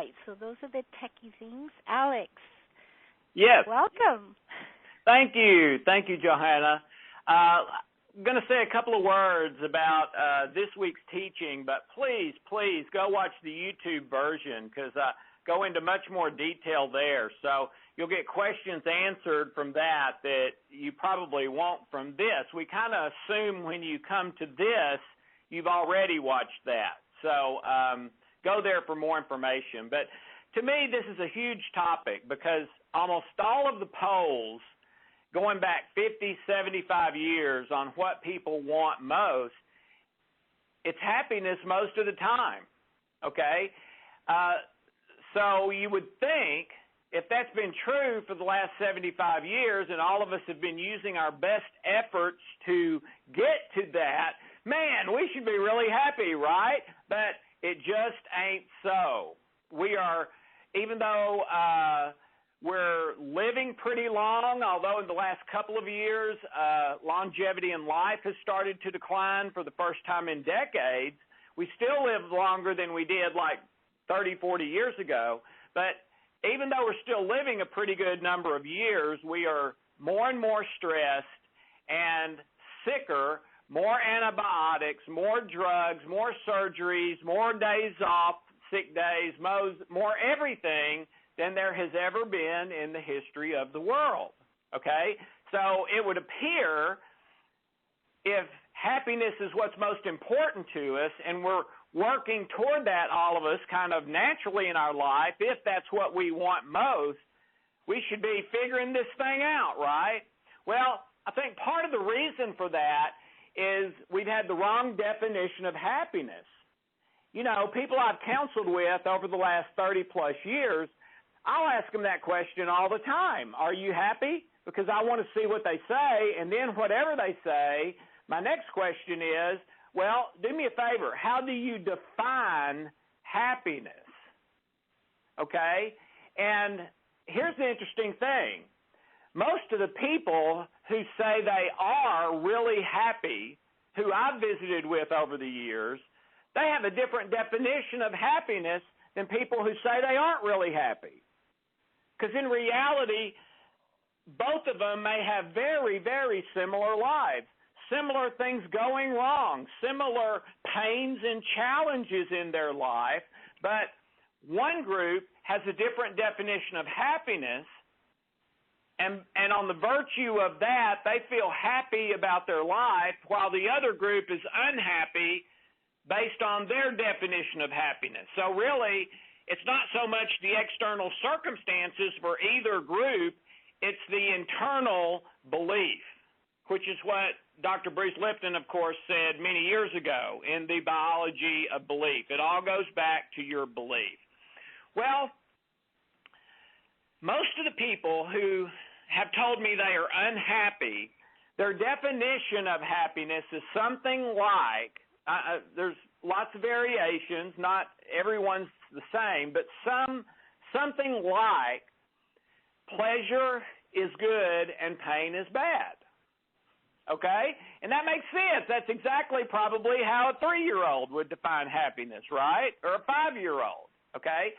right, so those are the techie things. Alex, Yes. welcome. Thank you. Thank you, Johanna. I'm going to say a couple of words about this week's teaching, but please go watch the YouTube version because I go into much more detail there. So you'll get questions answered from that you probably won't from this. We kind of assume when you come to this, you've already watched that. So go there for more information. But to me, this is a huge topic because almost all of the polls going back 50, 75 years on what people want most, it's happiness most of the time, okay? So you would think if that's been true for the last 75 years and all of us have been using our best efforts to get to that, man, we should be really happy, right? But it just ain't so. We are, even though we're living pretty long, although in the last couple of years, longevity in life has started to decline for the first time in decades. We still live longer than we did like 30, 40 years ago. But even though we're still living a pretty good number of years, we are more and more stressed and sicker, more antibiotics, more drugs, more surgeries, more days off, sick days, more everything than there has ever been in the history of the world, okay? So it would appear if happiness is what's most important to us and we're working toward that, all of us, kind of naturally in our life, if that's what we want most, we should be figuring this thing out, right? Well, I think part of the reason for that is we've had the wrong definition of happiness. You know, people I've counseled with over the last 30-plus years, I'll ask them that question all the time. Are you happy? Because I want to see what they say, and then whatever they say, my next question is, well, do me a favor. How do you define happiness? Okay? And here's the interesting thing. Most of the people who say they are really happy, who I've visited with over the years, they have a different definition of happiness than people who say they aren't really happy. Because in reality, both of them may have very, very similar lives, similar things going wrong, similar pains and challenges in their life, but one group has a different definition of happiness, and on the virtue of that, they feel happy about their life, while the other group is unhappy based on their definition of happiness. So really, it's not so much the external circumstances for either group, it's the internal belief, which is what Dr. Bruce Lipton, of course, said many years ago in The Biology of Belief. It all goes back to your belief. Well, most of the people who have told me they are unhappy, their definition of happiness is something like, there's lots of variations, not everyone's the same, but something like pleasure is good and pain is bad. Okay? And that makes sense. That's exactly probably how a 3-year-old would define happiness, right? Or a 5-year-old. Okay?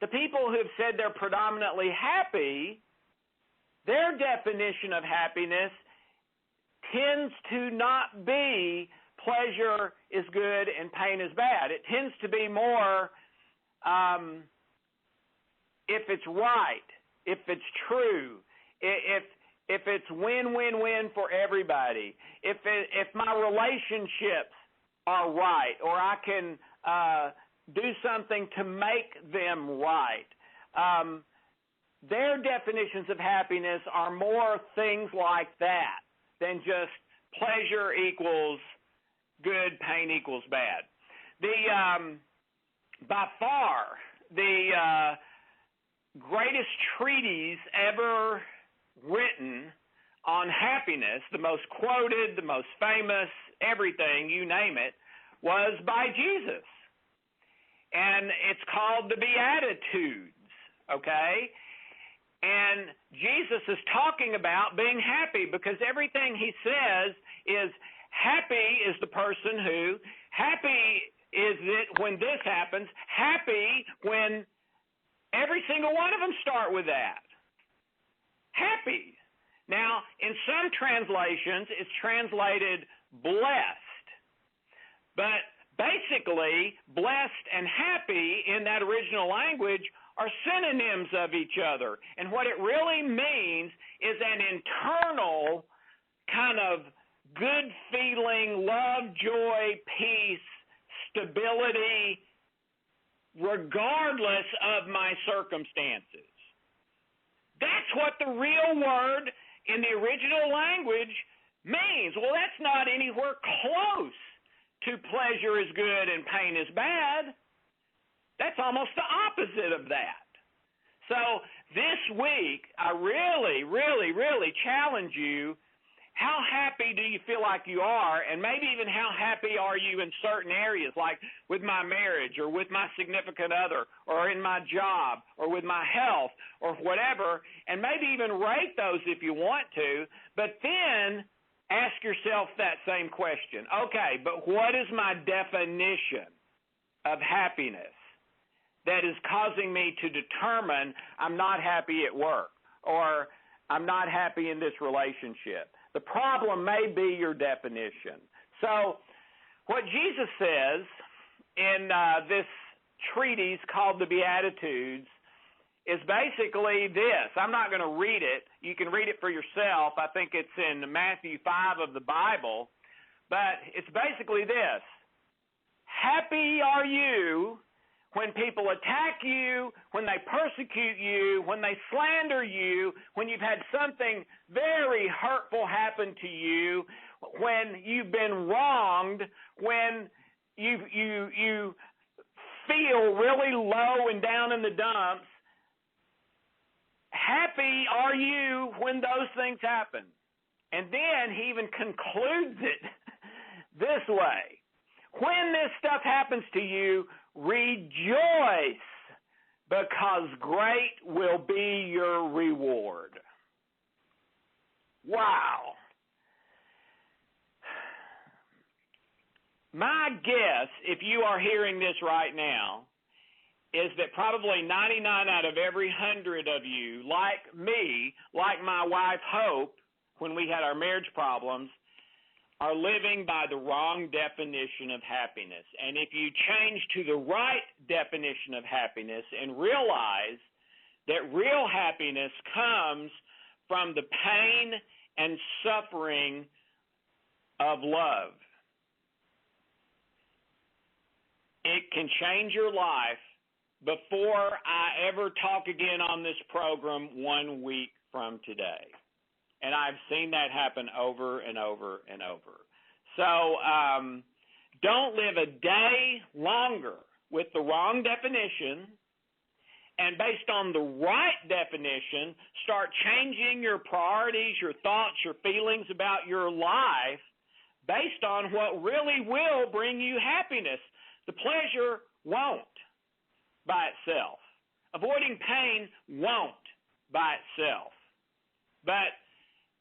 The people who've said they're predominantly happy, their definition of happiness tends to not be pleasure is good and pain is bad. It tends to be more if it's right, if it's true, if it's win-win-win for everybody, if my relationships are right, or I can do something to make them right. Their definitions of happiness are more things like that than just pleasure equals good, pain equals bad. By far, the greatest treatise ever written on happiness, the most quoted, the most famous, everything, you name it, was by Jesus. And it's called the Beatitudes, okay? And Jesus is talking about being happy because everything he says is happy is the person who, happy is it when this happens, happy when single one of them start with that. Happy. Now, in some translations, it's translated blessed. But basically, blessed and happy in that original language are synonyms of each other. And what it really means is an internal kind of good feeling, love, joy, peace, stability, regardless of my circumstances. That's what the real word in the original language means. Well, that's not anywhere close to pleasure is good and pain is bad. That's almost the opposite of that. So this week, I really, really, really challenge you. How happy do you feel like you are? And maybe even how happy are you in certain areas, like with my marriage or with my significant other or in my job or with my health or whatever, and maybe even rate those if you want to, but then ask yourself that same question. Okay, but what is my definition of happiness that is causing me to determine I'm not happy at work or I'm not happy in this relationship? The problem may be your definition. So what Jesus says in this treatise called the Beatitudes is basically this. I'm not going to read it. You can read it for yourself. I think it's in Matthew 5 of the Bible. But it's basically this. Happy are you when people attack you, when they persecute you, when they slander you, when you've had something very hurtful happen to you, when you've been wronged, when you feel really low and down in the dumps. Happy are you when those things happen. And then he even concludes it this way. When this stuff happens to you, rejoice, because great will be your reward. Wow. My guess, if you are hearing this right now, is that probably 99 out of every 100 of you, like me, like my wife Hope, when we had our marriage problems, are living by the wrong definition of happiness. And if you change to the right definition of happiness and realize that real happiness comes from the pain and suffering of love, it can change your life before I ever talk again on this program 1 week from today. And I've seen that happen over and over and over. So don't live a day longer with the wrong definition, and based on the right definition, start changing your priorities, your thoughts, your feelings about your life based on what really will bring you happiness. The pleasure won't by itself. Avoiding pain won't by itself. But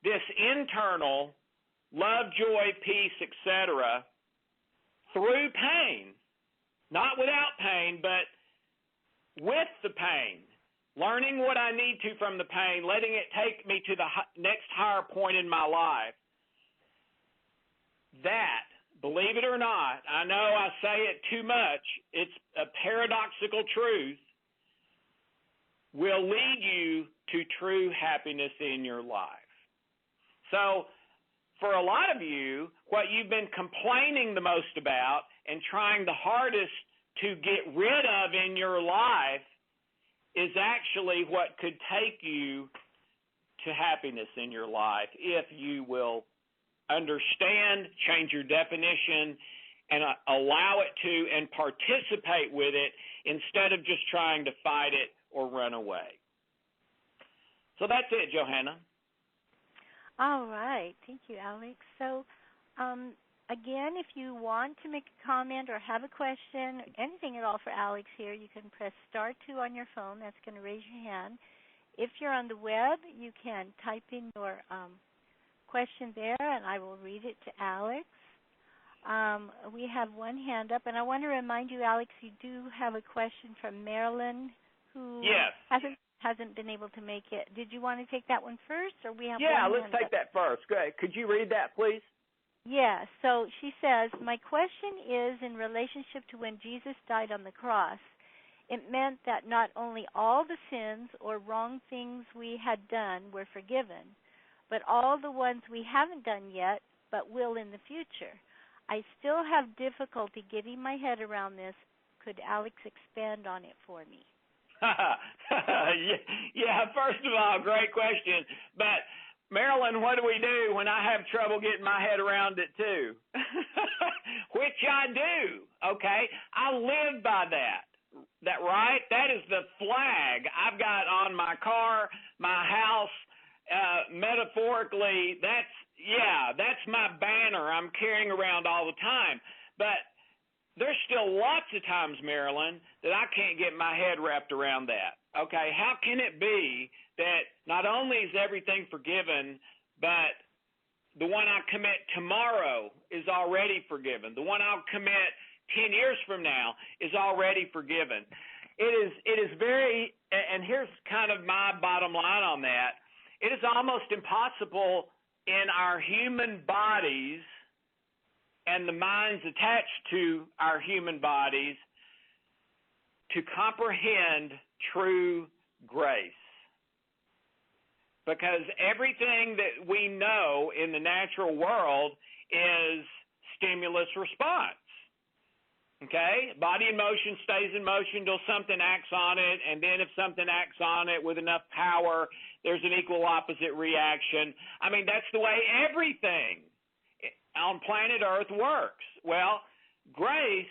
this internal love, joy, peace, etc., through pain, not without pain, but with the pain, learning what I need to from the pain, letting it take me to the next higher point in my life, that, believe it or not, I know I say it too much, it's a paradoxical truth, will lead you to true happiness in your life. So, for a lot of you, what you've been complaining the most about and trying the hardest to get rid of in your life is actually what could take you to happiness in your life if you will understand, change your definition, and allow it to and participate with it instead of just trying to fight it or run away. So that's it, Johanna. All right. Thank you, Alex. So, again, if you want to make a comment or have a question, anything at all for Alex here, you can press *2 on your phone. That's going to raise your hand. If you're on the web, you can type in your question there, and I will read it to Alex. We have one hand up, and I want to remind you, Alex, you do have a question from Marilyn, who Yes. hasn't been able to make it. Did you want to take that one first, or we have Yeah, one let's take that first. Go ahead. Could you read that, please? Yeah, so she says, my question is in relationship to when Jesus died on the cross. It meant that not only all the sins or wrong things we had done were forgiven, but all the ones we haven't done yet but will in the future. I still have difficulty getting my head around this. Could Alex expand on it for me? Yeah, first of all, great question. But, Marilyn, what do we do when I have trouble getting my head around it, too? Which I do, okay? I live by that. That right? That is the flag I've got on my car, my house. Metaphorically, that's my banner I'm carrying around all the time. But there's still lots of times, Marilyn, that I can't get my head wrapped around that. Okay, how can it be that not only is everything forgiven, but the one I commit tomorrow is already forgiven? The one I'll commit 10 years from now is already forgiven. It is very, and here's kind of my bottom line on that, it is almost impossible in our human bodies and the minds attached to our human bodies to comprehend true grace. Because everything that we know in the natural world is stimulus response. Okay? Body in motion stays in motion until something acts on it, and then if something acts on it with enough power, there's an equal opposite reaction. I mean, that's the way everything on planet Earth works. Well, grace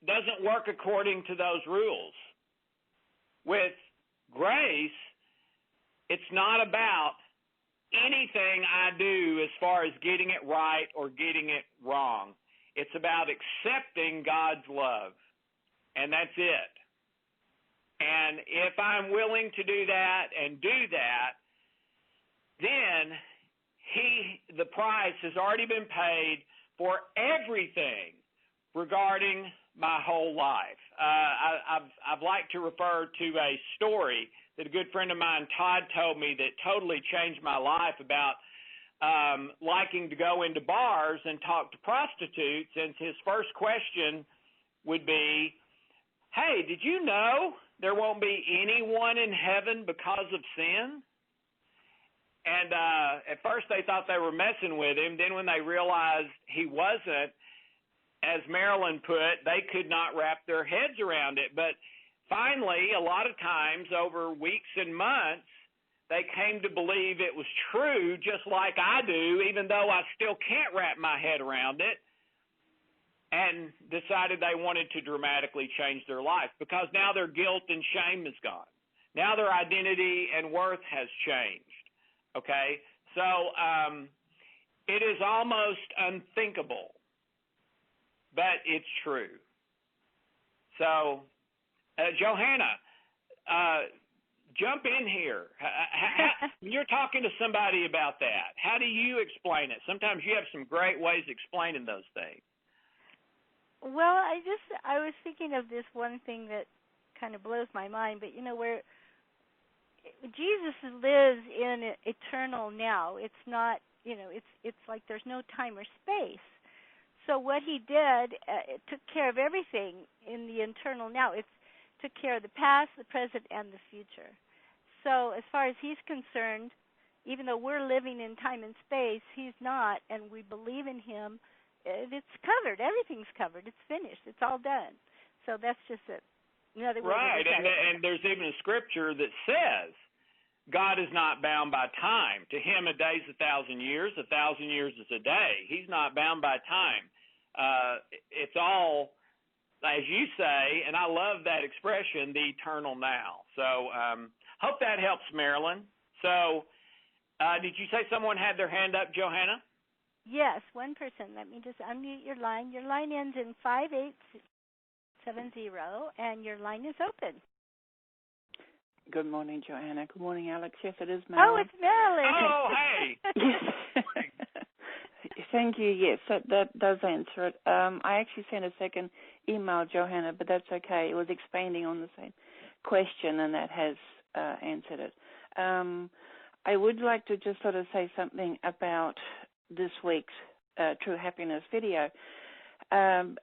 doesn't work according to those rules. With grace, it's not about anything I do as far as getting it right or getting it wrong. It's about accepting God's love, and that's it. And if I'm willing to do that and do that, then the price has already been paid for everything regarding my whole life. I've liked to refer to a story that a good friend of mine, Todd, told me that totally changed my life about liking to go into bars and talk to prostitutes, and his first question would be, hey, did you know there won't be anyone in heaven because of sin? And at first they thought they were messing with him. Then when they realized he wasn't, as Marilyn put, they could not wrap their heads around it. But finally, a lot of times over weeks and months, they came to believe it was true, just like I do, even though I still can't wrap my head around it, and decided they wanted to dramatically change their life because now their guilt and shame is gone. Now their identity and worth has changed, okay? So it is almost unthinkable, but it's true. So, Johanna, jump in here. You're talking to somebody about that. How do you explain it? Sometimes you have some great ways of explaining those things. Well, I was thinking of this one thing that kind of blows my mind, but where Jesus lives in eternal now. It's not, it's like there's no time or space. So what he did, it took care of everything in the eternal now. It took care of the past, the present, and the future. So as far as he's concerned, even though we're living in time and space, he's not, and we believe in him. It's covered. Everything's covered. It's finished. It's all done. So that's just another way right, to look at it. And there's even a scripture that says God is not bound by time. To him, a day is 1,000 years. 1,000 years is a day. He's not bound by time. It's all, as you say, and I love that expression, the eternal now. So hope that helps, Marilyn. So did you say someone had their hand up, Johanna? Yes, one person. Let me just unmute your line. Your line ends in 5870, and your line is open. Good morning, Johanna. Good morning, Alex. Yes, it is Marilyn. Oh, it's Marilyn. Oh, hey. Yes. Thank you. Yes, that does answer it. I actually sent a second email, Johanna, but that's okay. It was expanding on the same question, and that has answered it. I would like to just sort of say something about this week's True Happiness video.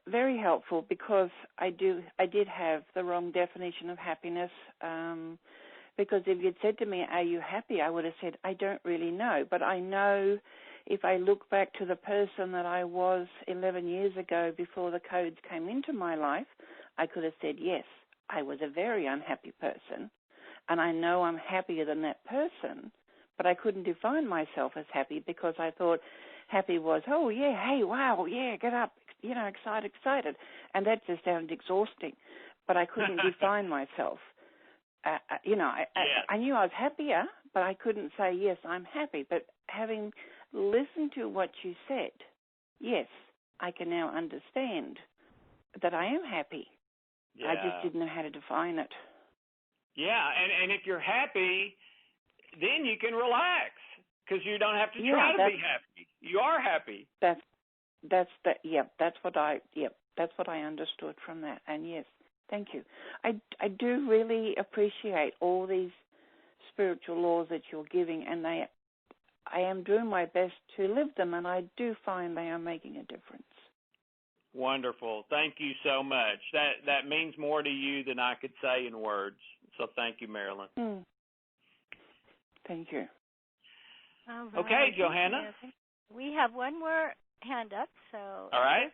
Very helpful, because I did have the wrong definition of happiness. Because if you'd said to me, "Are you happy?" I would have said, "I don't really know." But I know if I look back to the person that I was 11 years ago before the codes came into my life, I could have said, yes, I was a very unhappy person, and I know I'm happier than that person, but I couldn't define myself as happy, because I thought happy was, oh, yeah, hey, wow, yeah, get up, excited. And that just sounded exhausting, but I couldn't define myself. I knew I was happier, but I couldn't say, yes, I'm happy. But having listened to what you said, yes, I can now understand that I am happy. Yeah. I just didn't know how to define it. Yeah, and if you're happy, then you can relax, because you don't have to try to be happy. You are happy. That's what I understood from that. And yes, thank you. I do really appreciate all these spiritual laws that you're giving, and I am doing my best to live them, and I do find they are making a difference. Wonderful. Thank you so much. That means more to you than I could say in words. So thank you, Marilyn. Thank you. All right. Okay, Johanna. We have one more hand up. So all right.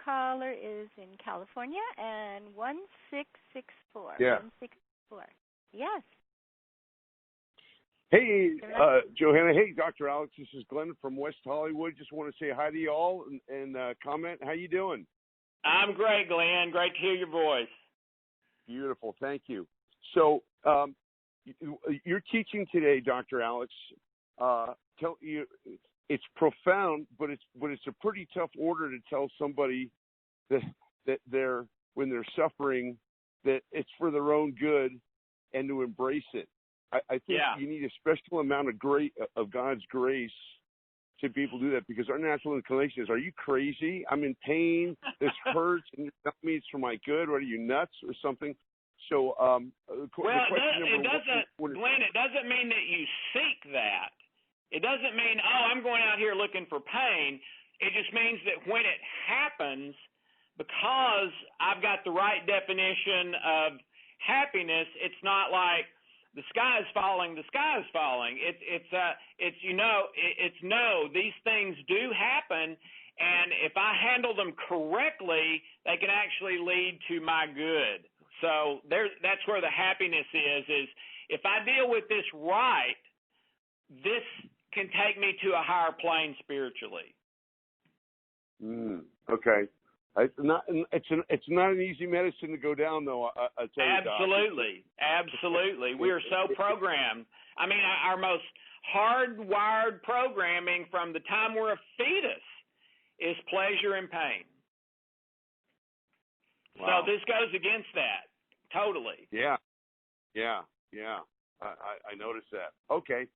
Caller is in California, and 1664. Yeah. 1664. Yes. Hey, Johanna. Hey, Dr. Alex. This is Glenn from West Hollywood. Just want to say hi to you all and comment. How you doing? I'm great, Glenn. Great to hear your voice. Beautiful. Thank you. So you're teaching today, Dr. Alex. It's profound, but it's a pretty tough order to tell somebody that they're, when they're suffering, that it's for their own good and to embrace it. I think you need a special amount of God's grace to be able to do that, because our natural inclination is, are you crazy? I'm in pain. This hurts, and you're telling me it's for my good. What, are you nuts or something? So, Glenn, it doesn't mean that you seek that. It doesn't mean, I'm going out here looking for pain. It just means that when it happens, because I've got the right definition of happiness, it's not like the sky is falling, the sky is falling. It's these things do happen, and if I handle them correctly, they can actually lead to my good. So that's where the happiness is if I deal with this right, this can take me to a higher plane spiritually. Okay. It's not an easy medicine to go down, though. I tell you, Absolutely. We are so programmed. I mean, our most hardwired programming from the time we're a fetus is pleasure and pain. Wow. So this goes against that totally. Yeah. I noticed that. Okay.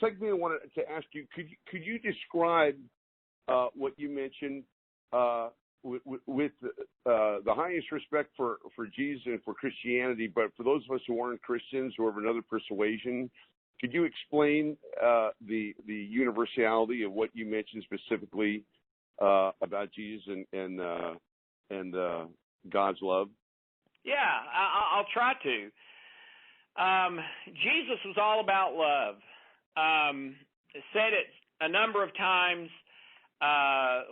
Second thing I wanted to ask you, could you describe what you mentioned with the highest respect for Jesus and for Christianity, but for those of us who aren't Christians or of another persuasion, could you explain the universality of what you mentioned specifically about Jesus and God's love? Yeah, I'll try to. Jesus was all about love. Said it a number of times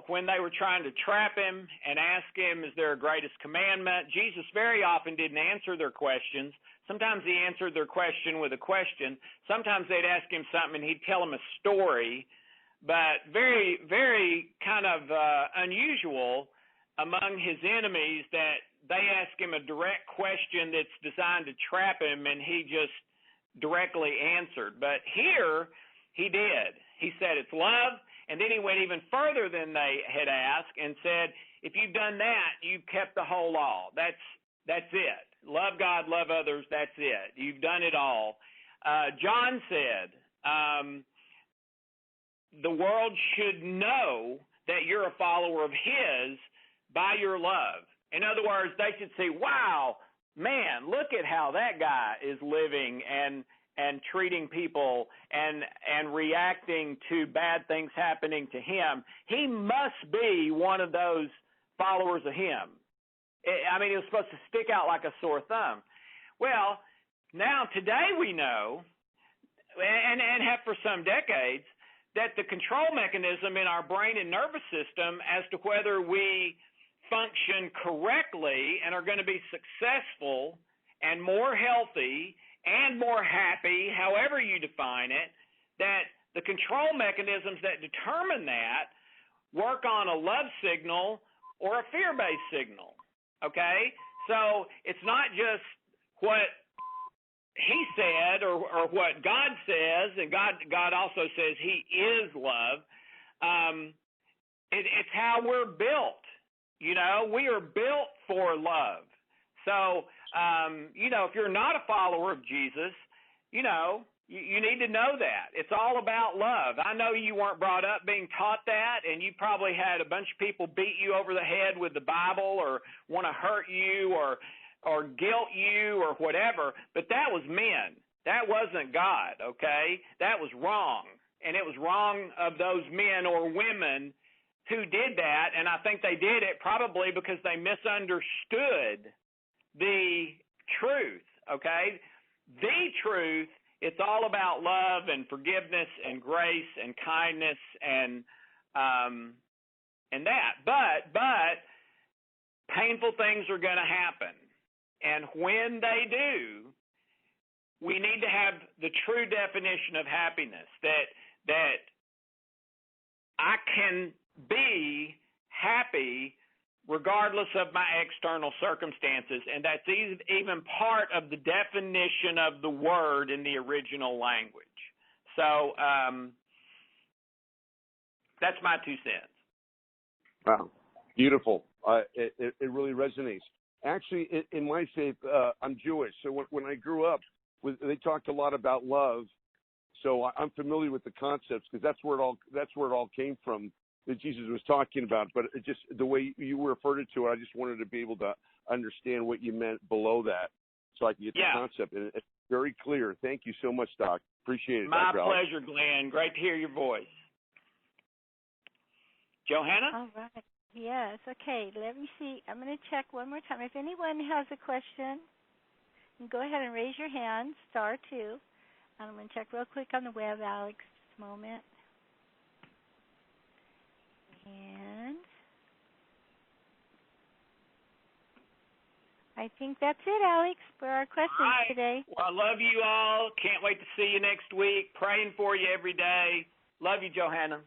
when they were trying to trap him and ask him, is there a greatest commandment? Jesus very often didn't answer their questions. Sometimes he answered their question with a question. Sometimes they'd ask him something and he'd tell them a story, but very, very kind of unusual among his enemies that they ask him a direct question that's designed to trap him, and he just directly answered. But here, he did. He said it's love, and then he went even further than they had asked and said, if you've done that, you've kept the whole law. That's it. Love God, love others, that's it. You've done it all. John said, the world should know that you're a follower of his by your love. In other words, they should say, wow, man, look at how that guy is living and treating people and reacting to bad things happening to him. He must be one of those followers of him. I mean, he was supposed to stick out like a sore thumb. Well, now today we know, and have for some decades, that the control mechanism in our brain and nervous system as to whether we function correctly and are going to be successful and more healthy and more happy, however you define it, that the control mechanisms that determine that work on a love signal or a fear-based signal, okay? So it's not just what he said or what God says, and God also says he is love. It's how we're built. You know, we are built for love. So, if you're not a follower of Jesus, you need to know that. It's all about love. I know you weren't brought up being taught that, and you probably had a bunch of people beat you over the head with the Bible or want to hurt you or guilt you or whatever, but that was men. That wasn't God, okay? That was wrong, and it was wrong of those men or women who did that, and I think they did it probably because they misunderstood the truth, okay? The truth, it's all about love and forgiveness and grace and kindness and that. But painful things are going to happen. And when they do, we need to have the true definition of happiness, that I can be happy regardless of my external circumstances, and that's even part of the definition of the word in the original language. So that's my 2 cents. Wow, beautiful. It really resonates. Actually, in my faith, I'm Jewish, so when I grew up, they talked a lot about love. So I'm familiar with the concepts because that's where it all came from, that Jesus was talking about. But it just the way you referred to it, I just wanted to be able to understand what you meant below that, so I can get the concept. And it's very clear. Thank you so much, Doc. Appreciate it. My Dr. pleasure, Glenn. Great to hear your voice. Johanna? All right. Yes. Okay. Let me see. I'm going to check one more time. If anyone has a question, you can go ahead and raise your hand, *2. I'm going to check real quick on the web, Alex, just a moment. And I think that's it, Alex, for our questions today. Well, I love you all. Can't wait to see you next week. Praying for you every day. Love you, Johanna.